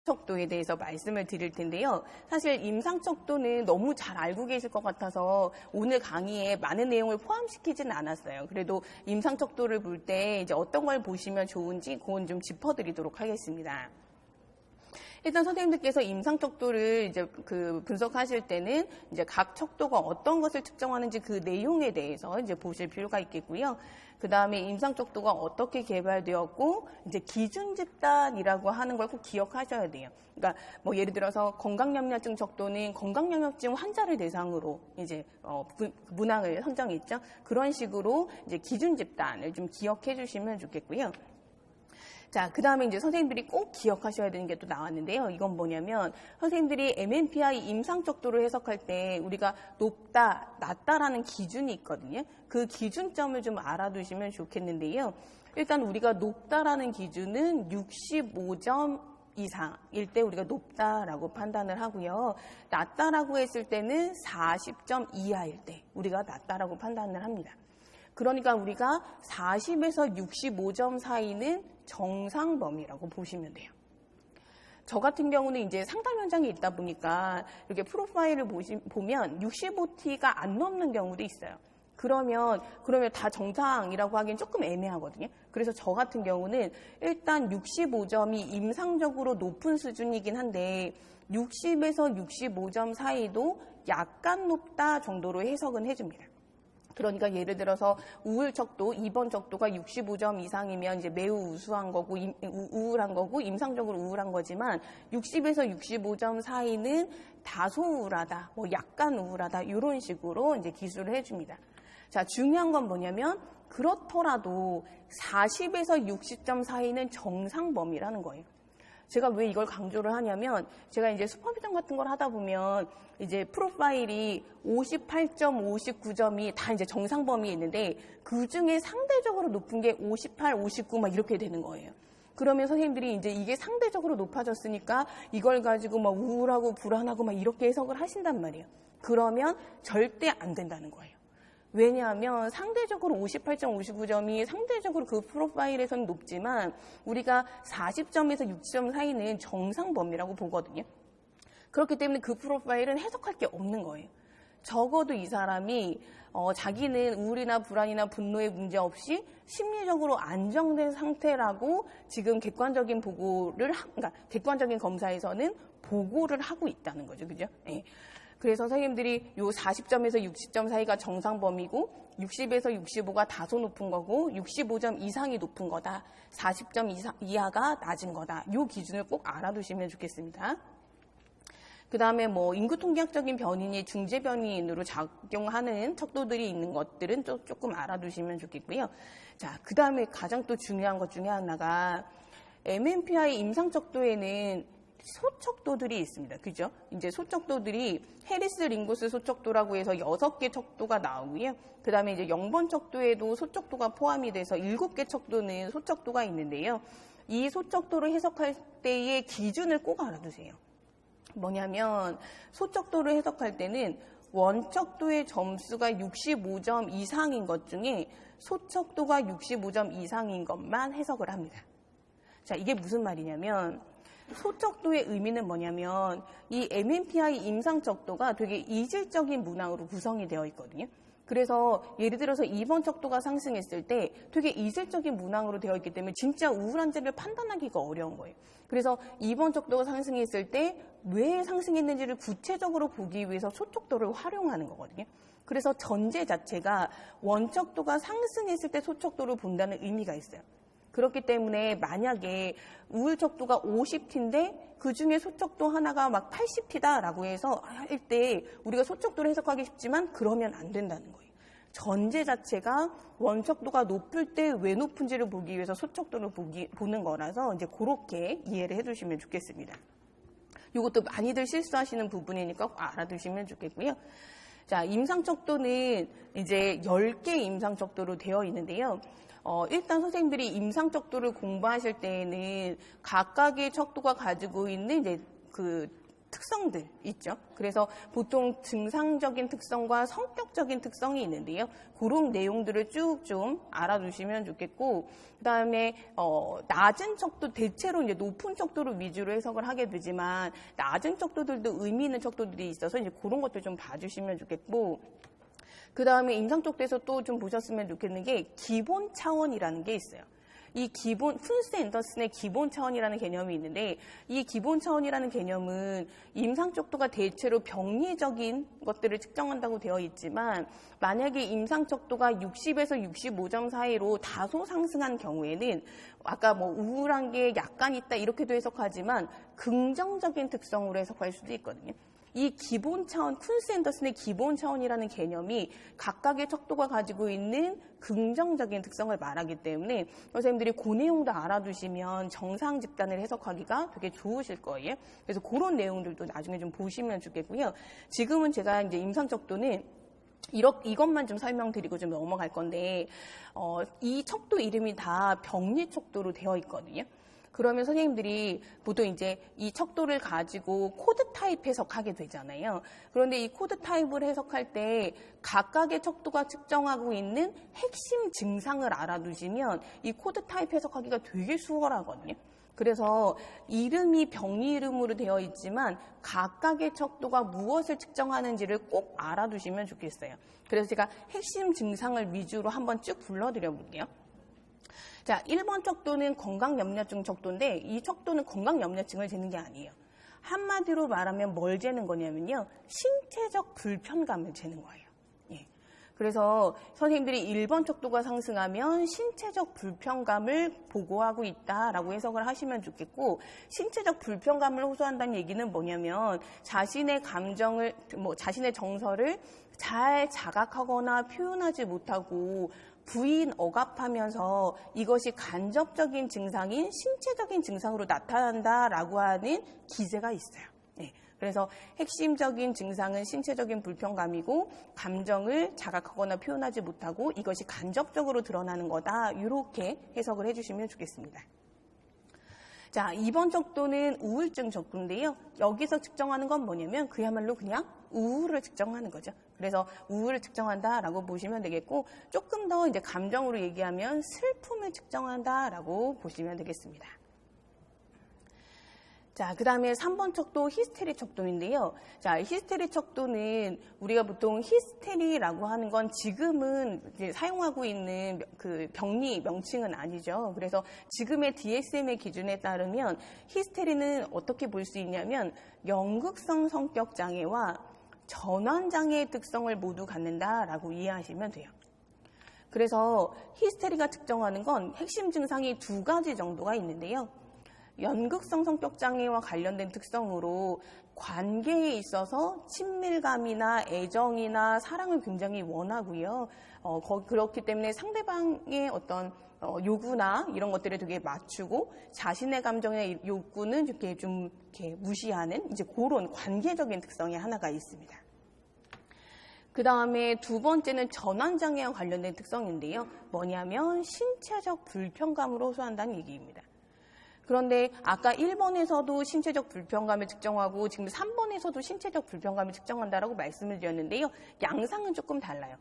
척도에 대해서 말씀을 드릴 텐데요. 사실 임상척도는 너무 잘 알고 계실 것 같아서 오늘 강의에 많은 내용을 포함시키지는 않았어요. 그래도 임상척도를 볼 때 이제 어떤 걸 보시면 좋은지 그건 좀 짚어드리도록 하겠습니다. 일단 선생님들께서 임상척도를 이제 분석하실 때는 이제 각 척도가 어떤 것을 측정하는지 그 내용에 대해서 이제 보실 필요가 있겠고요. 그 다음에 임상척도가 어떻게 개발되었고 이제 기준 집단이라고 하는 걸 꼭 기억하셔야 돼요. 그러니까 뭐 예를 들어서 건강염려증 척도는 건강염려증 환자를 대상으로 이제 문항을 선정했죠. 그런 식으로 이제 기준 집단을 좀 기억해 주시면 좋겠고요. 자, 그 다음에 이제 선생님들이 꼭 기억하셔야 되는 게 또 나왔는데요. 이건 뭐냐면 선생님들이 MMPI 임상척도를 해석할 때 우리가 높다, 낮다라는 기준이 있거든요. 그 기준점을 좀 알아두시면 좋겠는데요. 일단 우리가 높다라는 기준은 65점 이상일 때 우리가 높다라고 판단을 하고요. 낮다라고 했을 때는 40점 이하일 때 우리가 낮다라고 판단을 합니다. 그러니까 우리가 40에서 65점 사이는 정상 범위라고 보시면 돼요. 저 같은 경우는 이제 상담 현장에 있다 보니까 이렇게 프로파일을 보면 65T가 안 넘는 경우도 있어요. 그러면 다 정상이라고 하기엔 조금 애매하거든요. 그래서 저 같은 경우는 일단 65점이 임상적으로 높은 수준이긴 한데 60에서 65점 사이도 약간 높다 정도로 해석은 해줍니다. 그러니까 예를 들어서 우울척도, 입원 척도가 65점 이상이면 이제 매우 우수한 거고, 우울한 거고, 임상적으로 우울한 거지만 60에서 65점 사이는 다소 우울하다, 뭐 약간 우울하다, 이런 식으로 이제 기술을 해줍니다. 자, 중요한 건 뭐냐면 그렇더라도 40에서 60점 사이는 정상 범위라는 거예요. 제가 왜 이걸 강조를 하냐면 제가 이제 슈퍼비전 같은 걸 하다 보면 이제 프로파일이 58점, 59점이 다 이제 정상 범위에 있는데 그 중에 상대적으로 높은 게 58, 59 막 이렇게 되는 거예요. 그러면 선생님들이 이제 이게 상대적으로 높아졌으니까 이걸 가지고 막 우울하고 불안하고 막 이렇게 해석을 하신단 말이에요. 그러면 절대 안 된다는 거예요. 왜냐하면 상대적으로 58점, 59점이 상대적으로 그 프로파일에서는 높지만 우리가 40점에서 60점 사이는 정상 범위라고 보거든요. 그렇기 때문에 그 프로파일은 해석할 게 없는 거예요. 적어도 이 사람이 자기는 우울이나 불안이나 분노의 문제 없이 심리적으로 안정된 상태라고 지금 객관적인 그러니까 객관적인 검사에서는 보고를 하고 있다는 거죠. 그죠? 네. 그래서 선생님들이 요 40점에서 60점 사이가 정상 범위고 60에서 65가 다소 높은 거고 65점 이상이 높은 거다. 40점 이하가 낮은 거다. 요 기준을 꼭 알아두시면 좋겠습니다. 그 다음에 뭐 인구 통계학적인 변인이 중재 변인으로 작용하는 척도들이 있는 것들은 조금 알아두시면 좋겠고요. 자, 그 다음에 가장 또 중요한 것 중에 하나가 MMPI 임상 척도에는 소척도들이 있습니다. 그죠? 이제 소척도들이 해리스 링고스 소척도라고 해서 6개 척도가 나오고요. 그 다음에 이제 영번 척도에도 소척도가 포함이 돼서 7개 척도는 소척도가 있는데요. 이 소척도를 해석할 때의 기준을 꼭 알아두세요. 뭐냐면 소척도를 해석할 때는 원척도의 점수가 65점 이상인 것 중에 소척도가 65점 이상인 것만 해석을 합니다. 자, 이게 무슨 말이냐면 소척도의 의미는 뭐냐면 이 MMPI 임상척도가 되게 이질적인 문항으로 구성이 되어 있거든요. 그래서 예를 들어서 입원 척도가 상승했을 때 되게 이질적인 문항으로 되어 있기 때문에 진짜 우울한지를 판단하기가 어려운 거예요. 그래서 입원 척도가 상승했을 때 왜 상승했는지를 구체적으로 보기 위해서 소척도를 활용하는 거거든요. 그래서 전제 자체가 원척도가 상승했을 때 소척도를 본다는 의미가 있어요. 그렇기 때문에 만약에 우울척도가 50T인데 그중에 소척도 하나가 막 80T다라고 해서 할 때 우리가 소척도를 해석하기 쉽지만 그러면 안 된다는 거예요. 전제 자체가 원척도가 높을 때 왜 높은지를 보기 위해서 소척도를 보는 거라서 이제 그렇게 이해를 해두시면 좋겠습니다. 이것도 많이들 실수하시는 부분이니까 꼭 알아두시면 좋겠고요. 자, 임상척도는 이제 10개 임상척도로 되어 있는데요. 일단 선생님들이 임상척도를 공부하실 때에는 각각의 척도가 가지고 있는 이제 그 특성들 있죠. 그래서 보통 증상적인 특성과 성격적인 특성이 있는데요. 그런 내용들을 쭉 좀 알아두시면 좋겠고, 그다음에 낮은 척도 대체로 이제 높은 척도를 위주로 해석을 하게 되지만 낮은 척도들도 의미 있는 척도들이 있어서 이제 그런 것들 좀 봐주시면 좋겠고, 그다음에 임상 척도에서 또 좀 보셨으면 좋겠는 게 기본 차원이라는 게 있어요. 이 기본, 푼스 앤더슨의 기본 차원이라는 개념이 있는데, 이 기본 차원이라는 개념은 임상 척도가 대체로 병리적인 것들을 측정한다고 되어 있지만, 만약에 임상 척도가 60에서 65점 사이로 다소 상승한 경우에는 아까 뭐 우울한 게 약간 있다 이렇게도 해석하지만 긍정적인 특성으로 해석할 수도 있거든요. 이 기본 차원, 쿤스 앤더슨의 기본 차원이라는 개념이 각각의 척도가 가지고 있는 긍정적인 특성을 말하기 때문에 선생님들이 그 내용도 알아두시면 정상 집단을 해석하기가 되게 좋으실 거예요. 그래서 그런 내용들도 나중에 좀 보시면 좋겠고요. 지금은 제가 이제 임상 척도는 이것만 좀 설명드리고 좀 넘어갈 건데, 이 척도 이름이 다 병리 척도로 되어 있거든요. 그러면 선생님들이 보통 이제 이 척도를 가지고 코드 타입 해석하게 되잖아요. 그런데 이 코드 타입을 해석할 때 각각의 척도가 측정하고 있는 핵심 증상을 알아두시면 이 코드 타입 해석하기가 되게 수월하거든요. 그래서 이름이 병리 이름으로 되어 있지만 각각의 척도가 무엇을 측정하는지를 꼭 알아두시면 좋겠어요. 그래서 제가 핵심 증상을 위주로 한번 쭉 불러드려 볼게요. 자, 1번 척도는 건강염려증 척도인데 이 척도는 건강염려증을 재는 게 아니에요. 한마디로 말하면 뭘 재는 거냐면요. 신체적 불편감을 재는 거예요. 예. 그래서 선생님들이 1번 척도가 상승하면 신체적 불편감을 보고하고 있다라고 해석을 하시면 좋겠고, 신체적 불편감을 호소한다는 얘기는 뭐냐면 자신의 감정을, 자신의 정서를 잘 자각하거나 표현하지 못하고 부인 억압하면서 이것이 간접적인 증상인 신체적인 증상으로 나타난다라고 하는 기제가 있어요. 네. 그래서 핵심적인 증상은 신체적인 불편감이고 감정을 자각하거나 표현하지 못하고 이것이 간접적으로 드러나는 거다. 이렇게 해석을 해주시면 좋겠습니다. 자, 2번 척도는 우울증 척도인데요. 여기서 측정하는 건 뭐냐면 그야말로 그냥 우울을 측정하는 거죠. 그래서 우울을 측정한다라고 보시면 되겠고, 조금 더 이제 감정으로 얘기하면 슬픔을 측정한다라고 보시면 되겠습니다. 자, 그 다음에 3번 척도 히스테리 척도인데요. 자, 히스테리 척도는 우리가 보통 히스테리라고 하는 건 지금은 이제 사용하고 있는 그 병리 명칭은 아니죠. 그래서 지금의 DSM의 기준에 따르면 히스테리는 어떻게 볼 수 있냐면 연극성 성격 장애와 전환 장애의 특성을 모두 갖는다라고 이해하시면 돼요. 그래서 히스테리가 측정하는 건 핵심 증상이 2가지 정도가 있는데요. 연극성 성격 장애와 관련된 특성으로 관계에 있어서 친밀감이나 애정이나 사랑을 굉장히 원하고요. 그렇기 때문에 상대방의 어떤 요구나 이런 것들을 되게 맞추고 자신의 감정의 욕구는 이렇게 좀 이렇게 무시하는 이제 그런 관계적인 특성이 하나가 있습니다. 그 다음에 2번째는 전환장애와 관련된 특성인데요. 뭐냐면 신체적 불편감으로 호소한다는 얘기입니다. 그런데 아까 1번에서도 신체적 불편감을 측정하고 지금 3번에서도 신체적 불편감을 측정한다라고 말씀을 드렸는데요. 양상은 조금 달라요.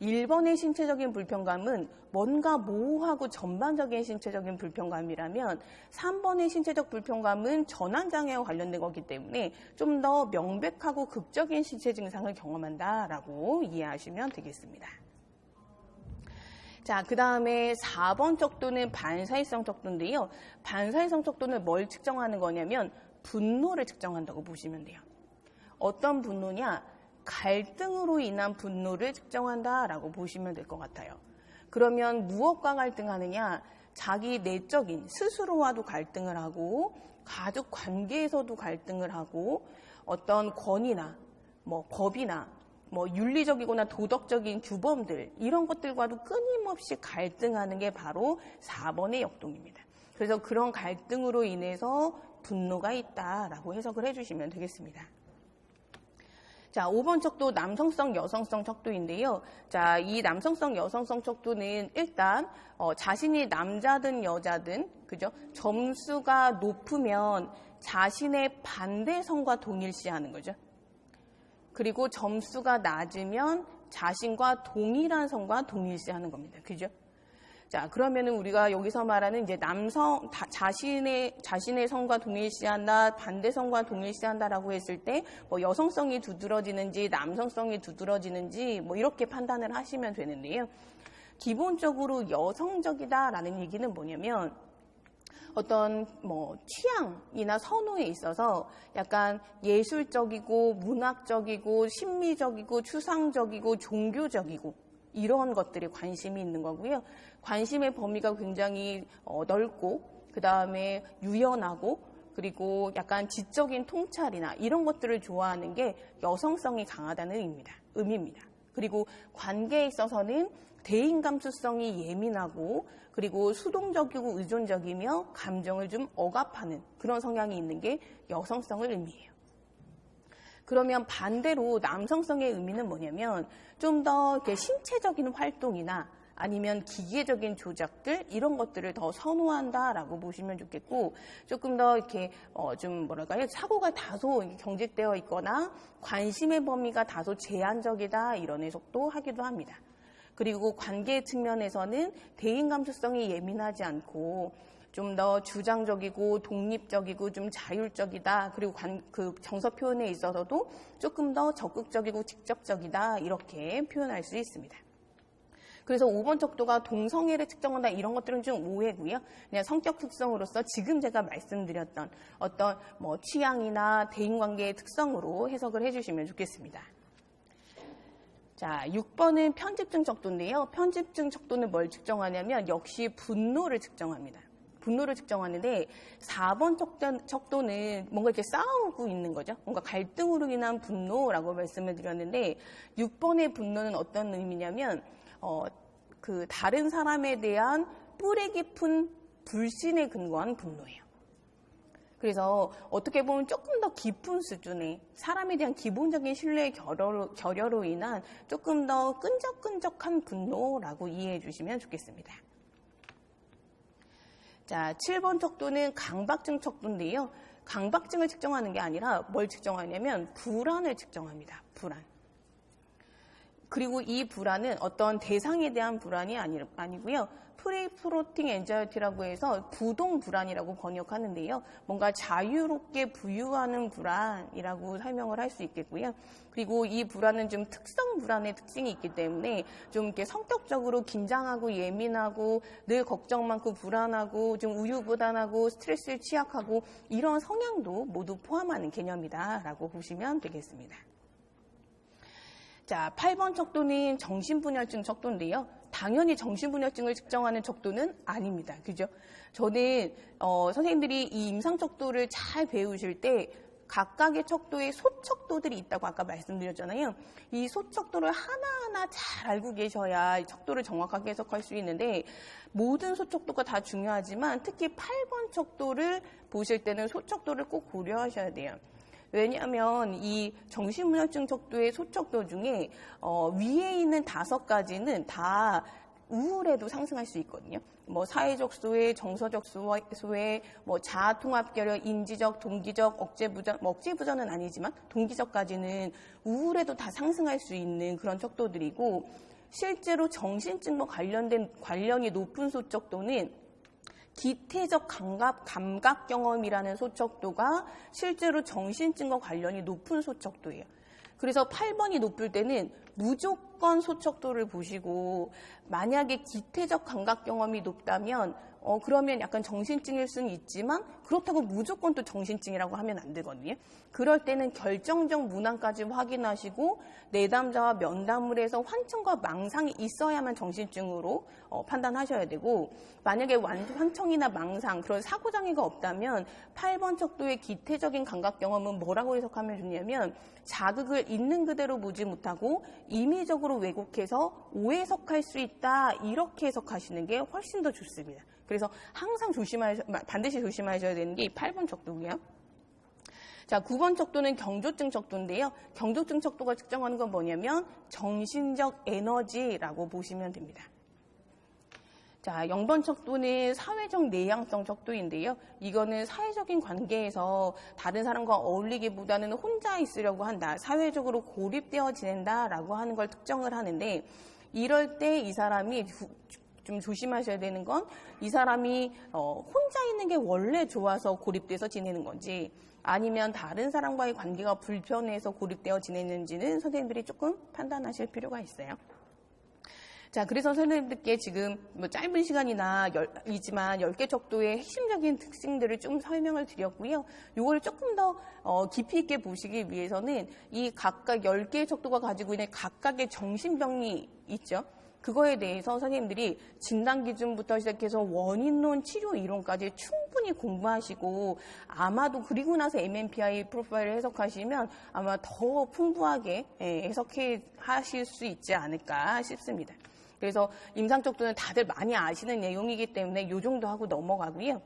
1번의 신체적인 불편감은 뭔가 모호하고 전반적인 신체적인 불편감이라면 3번의 신체적 불편감은 전환장애와 관련된 거기 때문에 좀 더 명백하고 극적인 신체 증상을 경험한다라고 이해하시면 되겠습니다. 자, 그 다음에 4번 척도는 반사회성 척도인데요. 반사회성 척도는 뭘 측정하는 거냐면 분노를 측정한다고 보시면 돼요. 어떤 분노냐? 갈등으로 인한 분노를 측정한다라고 보시면 될 것 같아요. 그러면 무엇과 갈등하느냐? 자기 내적인 스스로와도 갈등을 하고 가족 관계에서도 갈등을 하고 어떤 권위나 법이나 윤리적이거나 도덕적인 규범들 이런 것들과도 끊임없이 갈등하는 게 바로 4번의 역동입니다. 그래서 그런 갈등으로 인해서 분노가 있다라고 해석을 해주시면 되겠습니다. 자, 5번 척도 남성성, 여성성 척도인데요. 자, 이 남성성, 여성성 척도는 일단 자신이 남자든 여자든 그죠? 점수가 높으면 자신의 반대성과 동일시하는 거죠. 그리고 점수가 낮으면 자신과 동일한 성과 동일시하는 겁니다. 그죠? 자, 그러면은 우리가 여기서 말하는 이제 자신의 성과 동일시한다, 반대성과 동일시한다라고 했을 때 뭐 여성성이 두드러지는지 남성성이 두드러지는지 뭐 이렇게 판단을 하시면 되는데요. 기본적으로 여성적이다라는 얘기는 뭐냐면 어떤 뭐 취향이나 선호에 있어서 약간 예술적이고 문학적이고 심미적이고 추상적이고 종교적이고 이런 것들에 관심이 있는 거고요. 관심의 범위가 굉장히 넓고 그 다음에 유연하고 그리고 약간 지적인 통찰이나 이런 것들을 좋아하는 게 여성성이 강하다는 의미입니다. 그리고 관계에 있어서는 대인감수성이 예민하고 그리고 수동적이고 의존적이며 감정을 좀 억압하는 그런 성향이 있는 게 여성성을 의미해요. 그러면 반대로 남성성의 의미는 뭐냐면 좀 더 신체적인 활동이나 아니면 기계적인 조작들 이런 것들을 더 선호한다라고 보시면 좋겠고 조금 더 이렇게 좀 뭐랄까요 사고가 다소 경직되어 있거나 관심의 범위가 다소 제한적이다 이런 해석도 하기도 합니다. 그리고 관계 측면에서는 대인 감수성이 예민하지 않고 좀 더 주장적이고 독립적이고 좀 자율적이다. 그리고 그 정서 표현에 있어서도 조금 더 적극적이고 직접적이다. 이렇게 표현할 수 있습니다. 그래서 5번 척도가 동성애를 측정한다 이런 것들은 좀 오해고요. 그냥 성격 특성으로서 지금 제가 말씀드렸던 어떤 뭐 취향이나 대인관계의 특성으로 해석을 해주시면 좋겠습니다. 자, 6번은 편집증 척도인데요. 편집증 척도는 뭘 측정하냐면 역시 분노를 측정합니다. 분노를 측정하는데 4번 척도는 뭔가 이렇게 싸우고 있는 거죠. 뭔가 갈등으로 인한 분노라고 말씀을 드렸는데 6번의 분노는 어떤 의미냐면 그 다른 사람에 대한 뿌리 깊은 불신에 근거한 분노예요. 그래서 어떻게 보면 조금 더 깊은 수준의 사람에 대한 기본적인 신뢰의 결여로 인한 조금 더 끈적끈적한 분노라고 이해해 주시면 좋겠습니다. 자, 7번 척도는 강박증 척도인데요. 강박증을 측정하는 게 아니라 뭘 측정하냐면 불안을 측정합니다. 불안. 그리고 이 불안은 어떤 대상에 대한 불안이 아니고요. 프리프로팅 엔자이티라고 해서 부동 불안이라고 번역하는데요. 뭔가 자유롭게 부유하는 불안이라고 설명을 할 수 있겠고요. 그리고 이 불안은 좀 특성 불안의 특징이 있기 때문에 좀 이렇게 성격적으로 긴장하고 예민하고 늘 걱정 많고 불안하고 좀 우유부단하고 스트레스에 취약하고 이런 성향도 모두 포함하는 개념이다라고 보시면 되겠습니다. 자, 8번 척도는 정신분열증 척도인데요. 당연히 정신분열증을 측정하는 척도는 아닙니다. 그죠? 저는 선생님들이 이 임상 척도를 잘 배우실 때 각각의 척도에 소척도들이 있다고 아까 말씀드렸잖아요. 이 소척도를 하나하나 잘 알고 계셔야 척도를 정확하게 해석할 수 있는데 모든 소척도가 다 중요하지만 특히 8번 척도를 보실 때는 소척도를 꼭 고려하셔야 돼요. 왜냐하면 이 정신분열증 척도의 소척도 중에 위에 있는 5가지는 다 우울에도 상승할 수 있거든요. 뭐 사회적 소외, 정서적 소외, 뭐 자아통합결여, 인지적, 동기적, 억제부전, 뭐 억제부전은 아니지만 동기적까지는 우울에도 다 상승할 수 있는 그런 척도들이고 실제로 정신증과 관련이 높은 소척도는 기태적 감각 경험이라는 소척도가 실제로 정신증과 관련이 높은 소척도예요. 그래서 8번이 높을 때는 무조건 소척도를 보시고 만약에 기태적 감각 경험이 높다면 그러면 약간 정신증일 수는 있지만 그렇다고 무조건 또 정신증이라고 하면 안 되거든요. 그럴 때는 결정적 문항까지 확인하시고 내담자와 면담을 해서 환청과 망상이 있어야만 정신증으로 판단하셔야 되고 만약에 환청이나 망상 그런 사고장애가 없다면 8번 척도의 기태적인 감각 경험은 뭐라고 해석하면 좋냐면 자극을 있는 그대로 보지 못하고 임의적으로 왜곡해서 오해석할 수 있다 이렇게 해석하시는 게 훨씬 더 좋습니다. 그래서 항상 반드시 조심하셔야 되는 게 이 8번 척도고요. 자, 9번 척도는 경조증 척도인데요. 경조증 척도가 측정하는 건 뭐냐면 정신적 에너지라고 보시면 됩니다. 자, 0번 척도는 사회적 내향성 척도인데요. 이거는 사회적인 관계에서 다른 사람과 어울리기보다는 혼자 있으려고 한다. 사회적으로 고립되어 지낸다라고 하는 걸 특정을 하는데, 이럴 때 이 사람이 좀 조심하셔야 되는 건 이 사람이 혼자 있는 게 원래 좋아서 고립돼서 지내는 건지 아니면 다른 사람과의 관계가 불편해서 고립되어 지내는지는 선생님들이 조금 판단하실 필요가 있어요. 자, 그래서 선생님들께 지금 뭐 짧은 시간이나 이지만 10개 척도의 핵심적인 특징들을 좀 설명을 드렸고요. 요걸 조금 더 깊이 있게 보시기 위해서는 이 각각 10개의 척도가 가지고 있는 각각의 정신병이 있죠. 그거에 대해서 선생님들이 진단 기준부터 시작해서 원인론, 치료 이론까지 충분히 공부하시고 아마도 그리고 나서 MMPI 프로파일을 해석하시면 아마 더 풍부하게 해석해 하실 수 있지 않을까 싶습니다. 그래서 임상척도는 다들 많이 아시는 내용이기 때문에 이 정도 하고 넘어가고요.